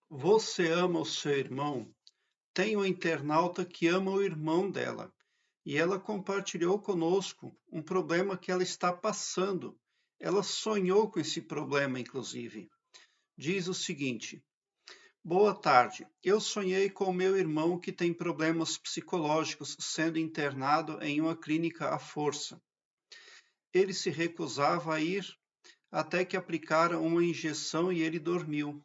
Você ama o seu irmão? Tem uma internauta que ama o irmão dela e ela compartilhou conosco um problema que ela está passando. Ela sonhou com esse problema, inclusive. Diz o seguinte: Boa tarde. Eu sonhei com meu irmão que tem problemas psicológicos sendo internado em uma clínica à força. Ele se recusava a ir até que aplicaram uma injeção e ele dormiu.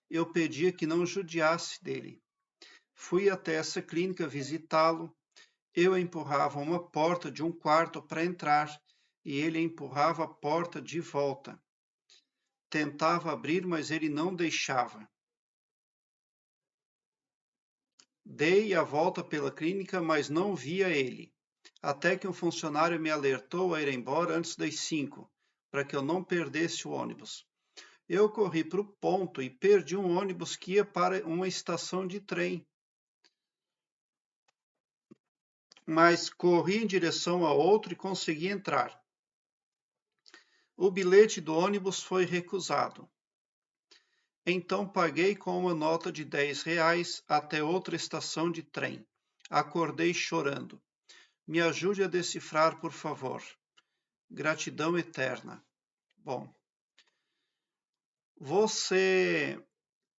Eu pedia que não judiasse dele. Fui até essa clínica visitá-lo. Eu empurrava uma porta de um quarto para entrar e ele empurrava a porta de volta. Tentava abrir, mas ele não deixava. Dei a volta pela clínica, mas não via ele. Até que um funcionário me alertou a ir embora antes das 5, para que eu não perdesse o ônibus. Eu corri para o ponto e perdi um ônibus que ia para uma estação de trem, mas corri em direção a outro e consegui entrar. O bilhete do ônibus foi recusado. Então paguei com uma nota de R$ 10 até outra estação de trem. Acordei chorando. Me ajude a decifrar, por favor. Gratidão eterna. Bom, você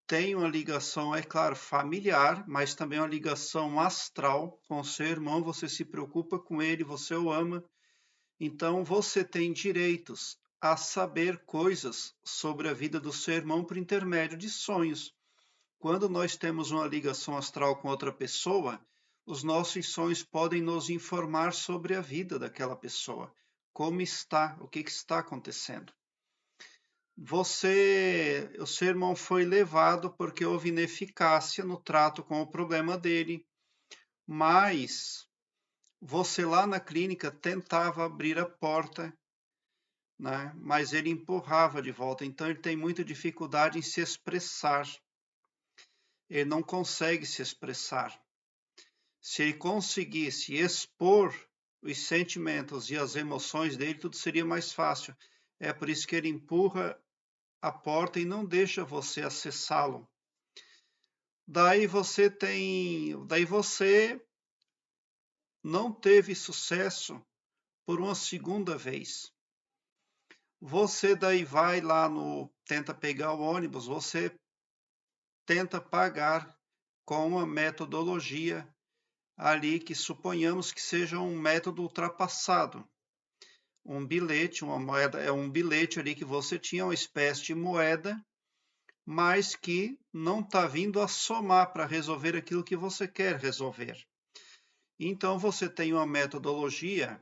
tem uma ligação, é claro, familiar, mas também uma ligação astral com seu irmão. Você se preocupa com ele, você o ama. Então você tem direitos a saber coisas sobre a vida do seu irmão por intermédio de sonhos. Quando nós temos uma ligação astral com outra pessoa, os nossos sonhos podem nos informar sobre a vida daquela pessoa, como está, o que está acontecendo. O seu irmão foi levado porque houve ineficácia no trato com o problema dele, mas você lá na clínica tentava abrir a porta, né? Mas ele empurrava de volta, então ele tem muita dificuldade em se expressar. Ele não consegue se expressar. Se ele conseguisse expor os sentimentos e as emoções dele, tudo seria mais fácil. É por isso que ele empurra a porta e não deixa você acessá-lo. Daí você não teve sucesso por uma segunda vez. Você daí vai lá tenta pegar o ônibus, você tenta pagar com uma metodologia ali que suponhamos que seja um método ultrapassado. Um bilhete, uma moeda, é um bilhete ali que você tinha, uma espécie de moeda, mas que não está vindo a somar para resolver aquilo que você quer resolver. Então você tem uma metodologia,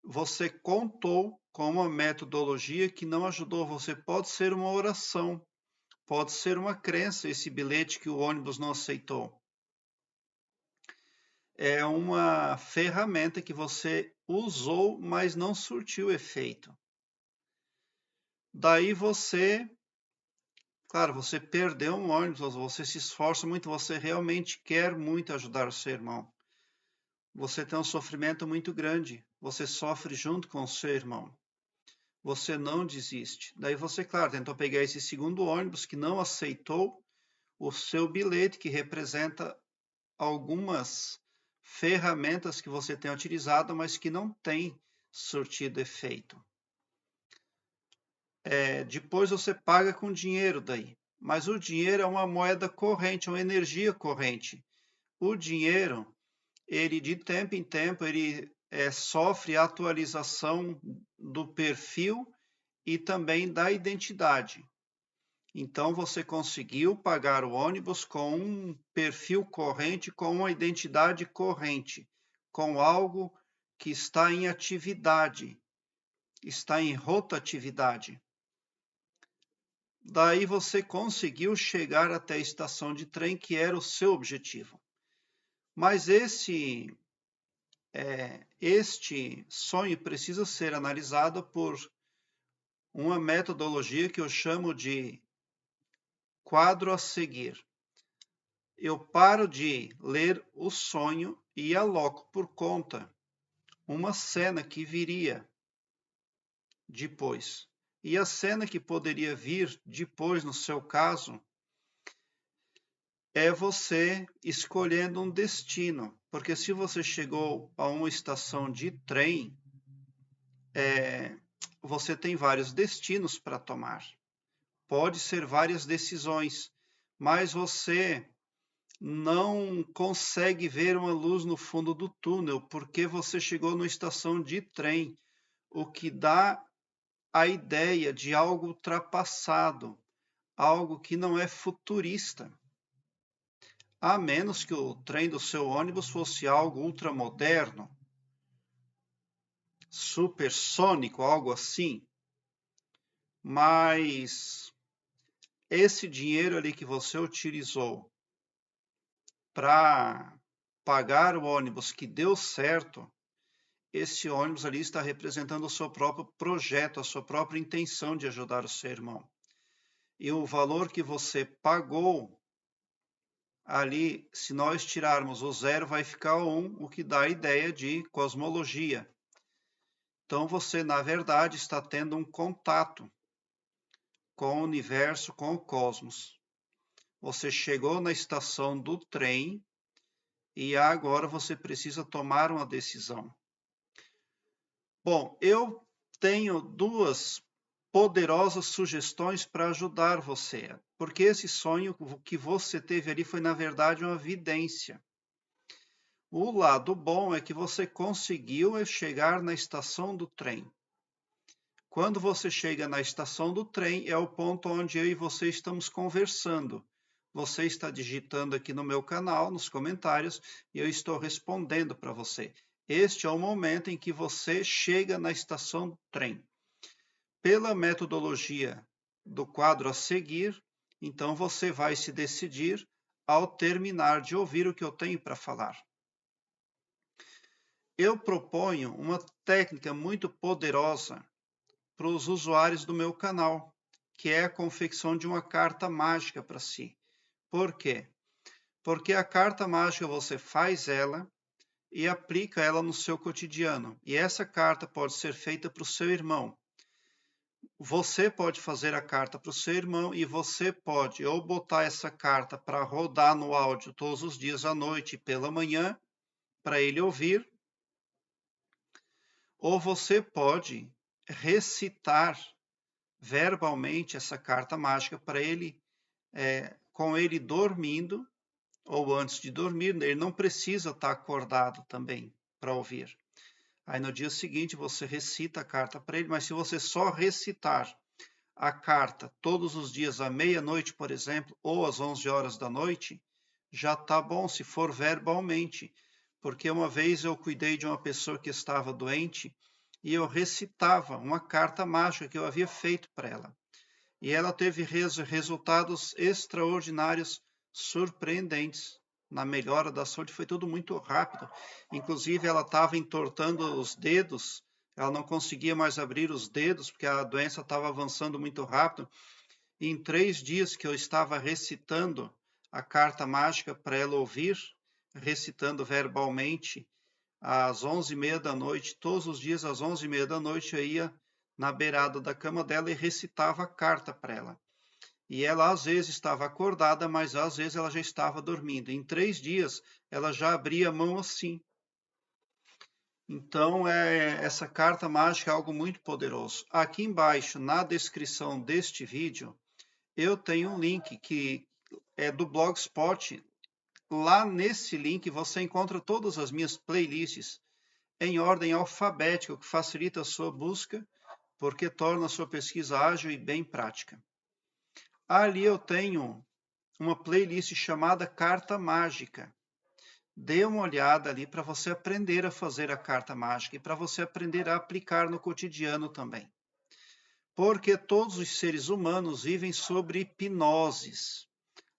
você contou com uma metodologia que não ajudou você. Pode ser uma oração, pode ser uma crença, esse bilhete que o ônibus não aceitou. É uma ferramenta que você usou, mas não surtiu efeito. Daí claro, você perdeu um ônibus, você se esforça muito, você realmente quer muito ajudar o seu irmão. Você tem um sofrimento muito grande, você sofre junto com o seu irmão. Você não desiste. Daí você, claro, tentou pegar esse segundo ônibus que não aceitou o seu bilhete, que representa algumas ferramentas que você tem utilizado, mas que não tem surtido efeito. Depois você paga com dinheiro daí. Mas o dinheiro é uma moeda corrente, uma energia corrente. O dinheiro, ele de tempo em tempo, ele sofre atualização do perfil e também da identidade. Então você conseguiu pagar o ônibus com um perfil corrente, com uma identidade corrente, com algo que está em atividade, está em rotatividade. Daí você conseguiu chegar até a estação de trem, que era o seu objetivo. Mas este sonho precisa ser analisado por uma metodologia que eu chamo de quadro a seguir. Eu paro de ler o sonho e aloco por conta uma cena que viria depois. E a cena que poderia vir depois, no seu caso, é você escolhendo um destino, porque se você chegou a uma estação de trem, você tem vários destinos para tomar. Pode ser várias decisões, mas você não consegue ver uma luz no fundo do túnel, porque você chegou numa estação de trem, o que dá a ideia de algo ultrapassado, algo que não é futurista. A menos que o trem do seu ônibus fosse algo ultramoderno, supersônico, algo assim. Mas esse dinheiro ali que você utilizou para pagar o ônibus que deu certo, esse ônibus ali está representando o seu próprio projeto, a sua própria intenção de ajudar o seu irmão. E o valor que você pagou ali, se nós tirarmos o zero, vai ficar 1, o que dá a ideia de cosmologia. Então você, na verdade, está tendo um contato com o universo, com o cosmos. Você chegou na estação do trem e agora você precisa tomar uma decisão. Bom, eu tenho 2 poderosas sugestões para ajudar você, porque esse sonho que você teve ali foi, na verdade, uma vidência. O lado bom é que você conseguiu chegar na estação do trem. Quando você chega na estação do trem, é o ponto onde eu e você estamos conversando. Você está digitando aqui no meu canal, nos comentários, e eu estou respondendo para você. Este é o momento em que você chega na estação do trem. Pela metodologia do quadro a seguir, então você vai se decidir ao terminar de ouvir o que eu tenho para falar. Eu proponho uma técnica muito poderosa para os usuários do meu canal, que é a confecção de uma carta mágica para si. Por quê? Porque a carta mágica você faz ela e aplica ela no seu cotidiano. E essa carta pode ser feita para o seu irmão. Você pode fazer a carta para o seu irmão e você pode ou botar essa carta para rodar no áudio todos os dias à noite e pela manhã, para ele ouvir, ou você pode recitar verbalmente essa carta mágica para ele, com ele dormindo ou antes de dormir. Ele não precisa estar acordado também para ouvir. Aí no dia seguinte você recita a carta para ele, mas se você só recitar a carta todos os dias à meia-noite, por exemplo, ou às 11 horas da noite, já está bom se for verbalmente. Porque uma vez eu cuidei de uma pessoa que estava doente e eu recitava uma carta mágica que eu havia feito para ela. E ela teve resultados extraordinários, surpreendentes. Na melhora da saúde foi tudo muito rápido. Inclusive, ela estava entortando os dedos, ela não conseguia mais abrir os dedos, porque a doença estava avançando muito rápido. E em 3 dias que eu estava recitando a carta mágica para ela ouvir, recitando verbalmente, às 11h30 da noite, todos os dias às 11h30 da noite, eu ia na beirada da cama dela e recitava a carta para ela. E ela às vezes estava acordada, mas às vezes ela já estava dormindo. Em 3 dias, ela já abria a mão assim. Então, essa carta mágica é algo muito poderoso. Aqui embaixo, na descrição deste vídeo, eu tenho um link que é do Blogspot. Lá nesse link você encontra todas as minhas playlists em ordem alfabética, o que facilita a sua busca, porque torna a sua pesquisa ágil e bem prática. Ali eu tenho uma playlist chamada Carta Mágica. Dê uma olhada ali para você aprender a fazer a carta mágica e para você aprender a aplicar no cotidiano também. Porque todos os seres humanos vivem sobre hipnoses.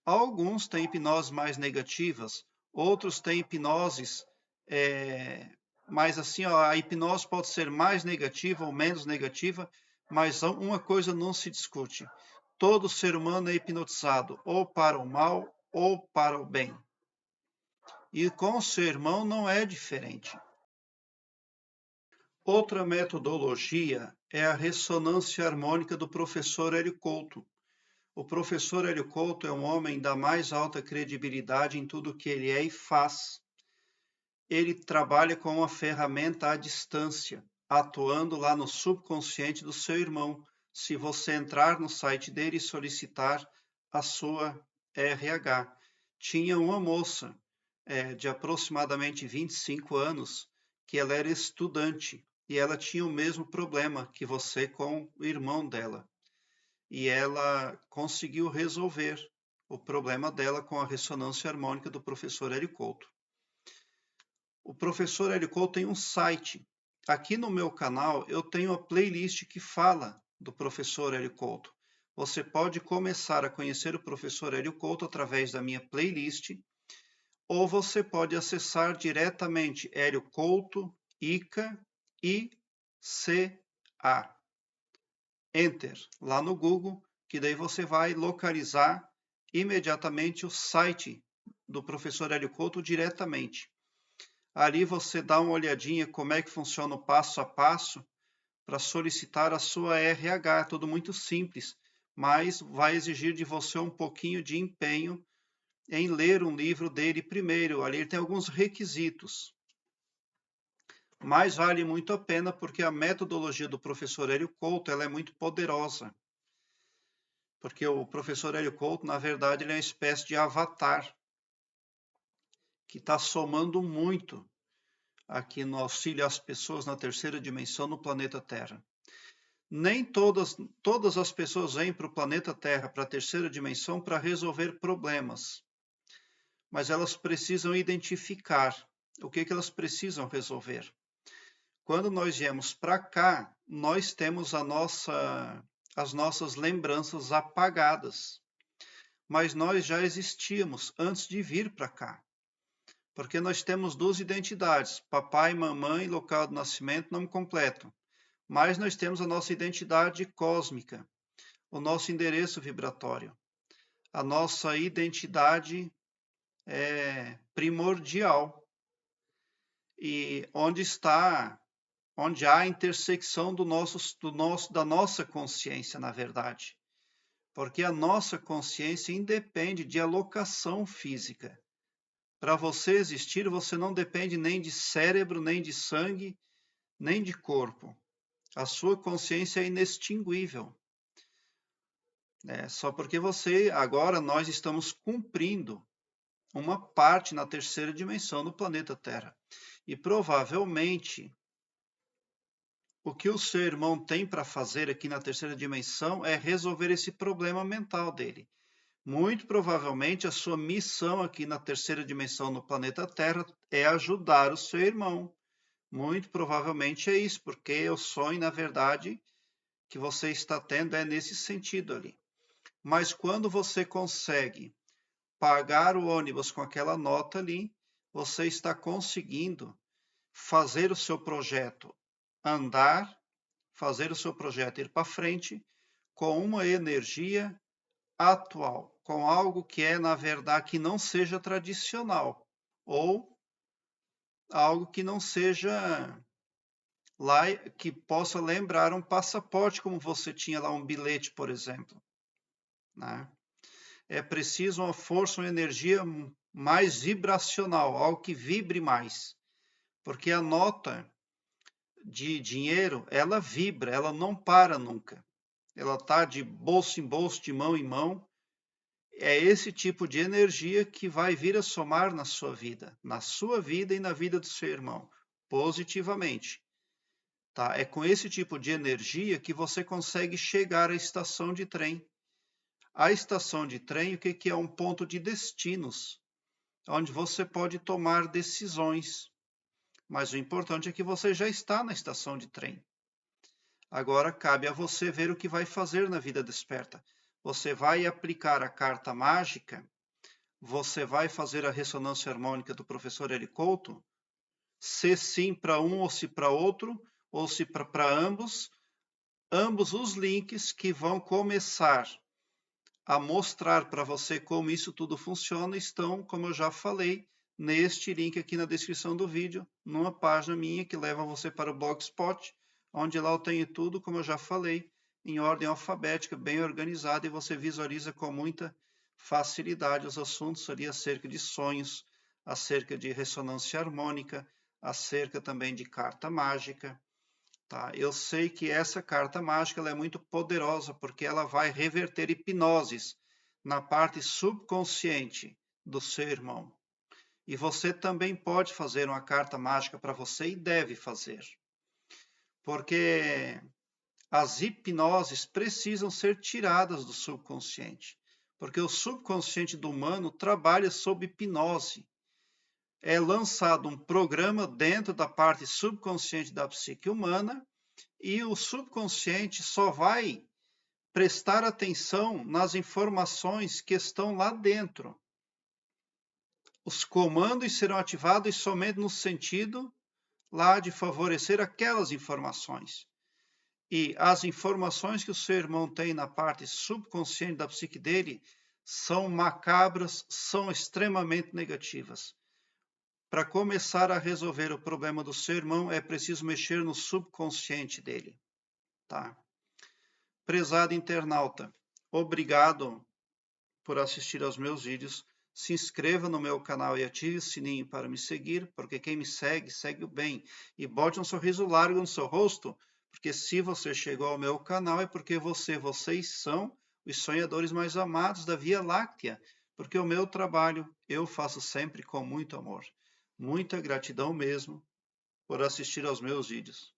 Alguns têm hipnoses mais negativas, outros têm hipnoses mas assim, ó, a hipnose pode ser mais negativa ou menos negativa, mas uma coisa não se discute. Todo ser humano é hipnotizado, ou para o mal ou para o bem. E com o seu irmão não é diferente. Outra metodologia é a ressonância harmônica do professor Hélio Couto. O professor Hélio Couto é um homem da mais alta credibilidade em tudo que ele é e faz. Ele trabalha com uma ferramenta à distância, atuando lá no subconsciente do seu irmão. Se você entrar no site dele e solicitar a sua RH. Tinha uma moça de aproximadamente 25 anos, que ela era estudante, e ela tinha o mesmo problema que você com o irmão dela. E ela conseguiu resolver o problema dela com a ressonância harmônica do professor Hélio Couto. O professor Hélio Couto tem um site. Aqui no meu canal eu tenho a playlist que fala do professor Hélio Couto. Você pode começar a conhecer o professor Hélio Couto através da minha playlist, ou você pode acessar diretamente Hélio Couto, ICA, I-C-A. Enter lá no Google, que daí você vai localizar imediatamente o site do professor Hélio Couto diretamente. Ali você dá uma olhadinha como é que funciona o passo a passo para solicitar a sua RH. É tudo muito simples, mas vai exigir de você um pouquinho de empenho em ler um livro dele primeiro. Ali ele tem alguns requisitos. Mas vale muito a pena porque a metodologia do professor Hélio Couto ela é muito poderosa. Porque o professor Hélio Couto, na verdade, ele é uma espécie de avatar que está somando muito aqui no auxílio às pessoas na terceira dimensão no planeta Terra. Nem todas as pessoas vêm para o planeta Terra, para a terceira dimensão, para resolver problemas. Mas elas precisam identificar o que elas precisam resolver. Quando nós viemos para cá, nós temos as nossas lembranças apagadas. Mas nós já existíamos antes de vir para cá. Porque nós temos duas identidades, papai, mamãe, local de nascimento, nome completo. Mas nós temos a nossa identidade cósmica, o nosso endereço vibratório, a nossa identidade primordial. E onde há a intersecção da nossa consciência, na verdade. Porque a nossa consciência independe de alocação física. Para você existir, você não depende nem de cérebro, nem de sangue, nem de corpo. A sua consciência é inextinguível. Só porque agora nós estamos cumprindo uma parte na terceira dimensão do planeta Terra. E provavelmente o que o seu irmão tem para fazer aqui na terceira dimensão é resolver esse problema mental dele. Muito provavelmente a sua missão aqui na terceira dimensão no planeta Terra é ajudar o seu irmão. Muito provavelmente é isso, porque o sonho, na verdade, que você está tendo é nesse sentido ali. Mas quando você consegue pagar o ônibus com aquela nota ali, você está conseguindo fazer o seu projeto andar, fazer o seu projeto ir para frente com uma energia atual, com algo que é, na verdade, que não seja tradicional, ou algo que não seja lá, que possa lembrar um passaporte, como você tinha lá um bilhete, por exemplo. Né? É preciso uma força, uma energia mais vibracional, algo que vibre mais. Porque a nota de dinheiro, ela vibra, ela não para nunca. Ela está de bolso em bolso, de mão em mão. É esse tipo de energia que vai vir a somar na sua vida e na vida do seu irmão, positivamente. Tá? É com esse tipo de energia que você consegue chegar à estação de trem. A estação de trem, o que é um ponto de destinos, onde você pode tomar decisões. Mas o importante é que você já está na estação de trem. Agora cabe a você ver o que vai fazer na vida desperta. Você vai aplicar a carta mágica? Você vai fazer a ressonância harmônica do professor Hélio Couto? Se sim para um ou se para outro, ou se para ambos, ambos os links que vão começar a mostrar para você como isso tudo funciona estão, como eu já falei, neste link aqui na descrição do vídeo, numa página minha que leva você para o Blogspot, onde lá eu tenho tudo, como eu já falei, em ordem alfabética, bem organizada, e você visualiza com muita facilidade os assuntos ali acerca de sonhos, acerca de ressonância harmônica, acerca também de carta mágica. Tá? Eu sei que essa carta mágica ela é muito poderosa, porque ela vai reverter hipnoses na parte subconsciente do seu irmão. E você também pode fazer uma carta mágica para você e deve fazer. Porque as hipnoses precisam ser tiradas do subconsciente. Porque o subconsciente do humano trabalha sob hipnose. É lançado um programa dentro da parte subconsciente da psique humana e o subconsciente só vai prestar atenção nas informações que estão lá dentro. Os comandos serão ativados somente no sentido lá de favorecer aquelas informações. E as informações que o seu irmão tem na parte subconsciente da psique dele são macabras, são extremamente negativas. Para começar a resolver o problema do seu irmão, é preciso mexer no subconsciente dele. Tá? Prezado internauta, obrigado por assistir aos meus vídeos. Se inscreva no meu canal e ative o sininho para me seguir, porque quem me segue, segue o bem. E bote um sorriso largo no seu rosto, porque se você chegou ao meu canal é porque vocês são os sonhadores mais amados da Via Láctea, porque o meu trabalho eu faço sempre com muito amor. Muita gratidão mesmo por assistir aos meus vídeos.